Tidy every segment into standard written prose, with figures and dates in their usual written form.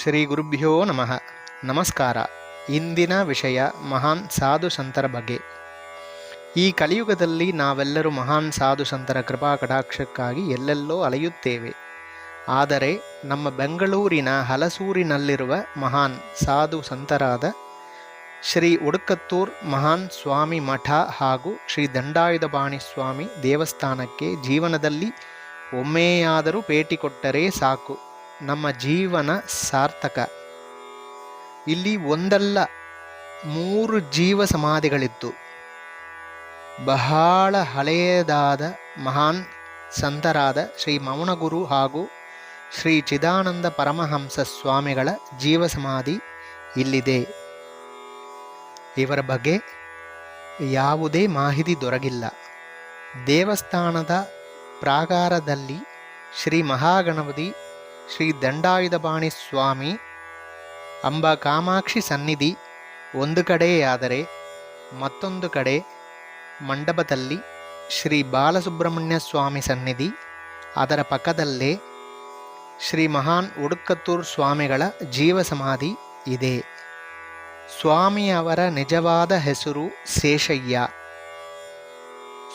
ಶ್ರೀ ಗುರುಭ್ಯೋ ನಮಃ. ನಮಸ್ಕಾರ. ಇಂದಿನ ವಿಷಯ ಮಹಾನ್ ಸಾಧು ಸಂತರ ಬಗ್ಗೆ. ಈ ಕಲಿಯುಗದಲ್ಲಿ ನಾವೆಲ್ಲರೂ ಮಹಾನ್ ಸಾಧು ಸಂತರ ಕೃಪಾ ಕಟಾಕ್ಷಕ್ಕಾಗಿ ಎಲ್ಲೆಲ್ಲೋ ಅಲೆಯುತ್ತೇವೆ. ಆದರೆ ನಮ್ಮ ಬೆಂಗಳೂರಿನ ಹಲಸೂರಿನಲ್ಲಿರುವ ಮಹಾನ್ ಸಾಧು ಸಂತರಾದ ಶ್ರೀ ಉಡುಕತ್ತೂರ್ ಮಹಾನ್ ಸ್ವಾಮಿ ಮಠ ಹಾಗೂ ಶ್ರೀ ದಂಡಾಯುಧಪಾಣಿ ಸ್ವಾಮಿ ದೇವಸ್ಥಾನಕ್ಕೆ ಜೀವನದಲ್ಲಿ ಒಮ್ಮೆಯಾದರೂ ಭೇಟಿ ಕೊಟ್ಟರೆ ಸಾಕು, ನಮ್ಮ ಜೀವನ ಸಾರ್ಥಕ. ಇಲ್ಲಿ ಒಂದಲ್ಲ 3 ಜೀವ ಸಮಾಧಿಗಳಿತ್ತು. ಬಹಳ ಹಳೆಯದಾದ ಮಹಾನ್ ಸಂತರಾದ ಶ್ರೀ ಮೌನಗುರು ಹಾಗೂ ಶ್ರೀ ಚಿದಾನಂದ ಪರಮಹಂಸ ಸ್ವಾಮಿಗಳ ಜೀವ ಸಮಾಧಿ ಇಲ್ಲಿದೆ. ಇವರ ಬಗ್ಗೆ ಯಾವುದೇ ಮಾಹಿತಿ ದೊರಕಿಲ್ಲ. ದೇವಸ್ಥಾನದ ಪ್ರಾಕಾರದಲ್ಲಿ ಶ್ರೀ ಮಹಾಗಣಪತಿ, ಶ್ರೀ ದಂಡಾಯುಧಪಾಣಿ ಸ್ವಾಮಿ, ಅಂಬಾ ಕಾಮಾಕ್ಷಿ ಸನ್ನಿಧಿ ಒಂದು ಕಡೆಯಾದರೆ, ಮತ್ತೊಂದು ಕಡೆ ಮಂಟಪದಲ್ಲಿ ಶ್ರೀ ಬಾಲಸುಬ್ರಹ್ಮಣ್ಯ ಸ್ವಾಮಿ ಸನ್ನಿಧಿ, ಅದರ ಪಕ್ಕದಲ್ಲೇ ಶ್ರೀ ಮಹಾನ್ ಉಡುಕತ್ತೂರ್ ಸ್ವಾಮಿಗಳ ಜೀವ ಸಮಾಧಿ ಇದೆ. ಸ್ವಾಮಿಯವರ ನಿಜವಾದ ಹೆಸರು ಶೇಷಯ್ಯ.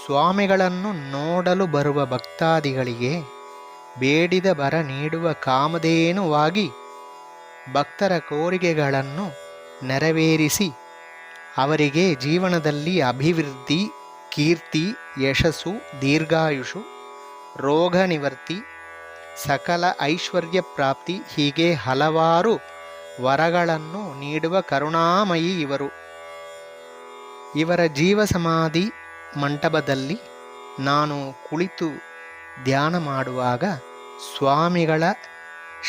ಸ್ವಾಮಿಗಳನ್ನು ನೋಡಲು ಬರುವ ಭಕ್ತಾದಿಗಳಿಗೆ ಬೇಡಿದ ಬರ ನೀಡುವ ಕಾಮಧೇನುವಾಗಿ ಭಕ್ತರ ಕೋರಿಕೆಗಳನ್ನು ನೆರವೇರಿಸಿ ಅವರಿಗೆ ಜೀವನದಲ್ಲಿ ಅಭಿವೃದ್ಧಿ, ಕೀರ್ತಿ, ಯಶಸ್ಸು, ದೀರ್ಘಾಯುಷು, ರೋಗ ನಿವರ್ತಿ, ಸಕಲ ಐಶ್ವರ್ಯ ಪ್ರಾಪ್ತಿ ಹೀಗೆ ಹಲವಾರು ವರಗಳನ್ನು ನೀಡುವ ಕರುಣಾಮಯಿ ಇವರು. ಇವರ ಜೀವ ಸಮಾಧಿ ಮಂಟಪದಲ್ಲಿ ನಾನು ಕುಳಿತು ಧ್ಯಾನ ಮಾಡುವಾಗ ಸ್ವಾಮಿಗಳ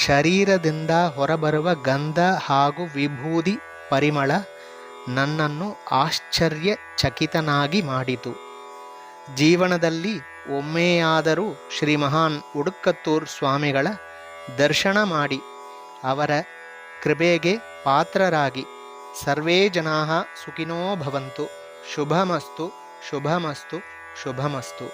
ಶರೀರದಿಂದ ಹೊರಬರುವ ಗಂಧ ಹಾಗೂ ವಿಭೂತಿ ಪರಿಮಳ ನನ್ನನ್ನು ಆಶ್ಚರ್ಯಚಕಿತನಾಗಿ ಮಾಡಿತು. ಜೀವನದಲ್ಲಿ ಒಮ್ಮೆಯಾದರೂ ಶ್ರೀ ಮಹಾನ್ ಉಡುಕತ್ತೂರ್ ಸ್ವಾಮಿಗಳ ದರ್ಶನ ಮಾಡಿ ಅವರ ಕೃಪೆಗೆ ಪಾತ್ರರಾಗಿ ಸರ್ವೇ ಜನಾಃ ಸುಖಿನೋ ಭವಂತು. ಶುಭಮಸ್ತು, ಶುಭಮಸ್ತು, ಶುಭಮಸ್ತು.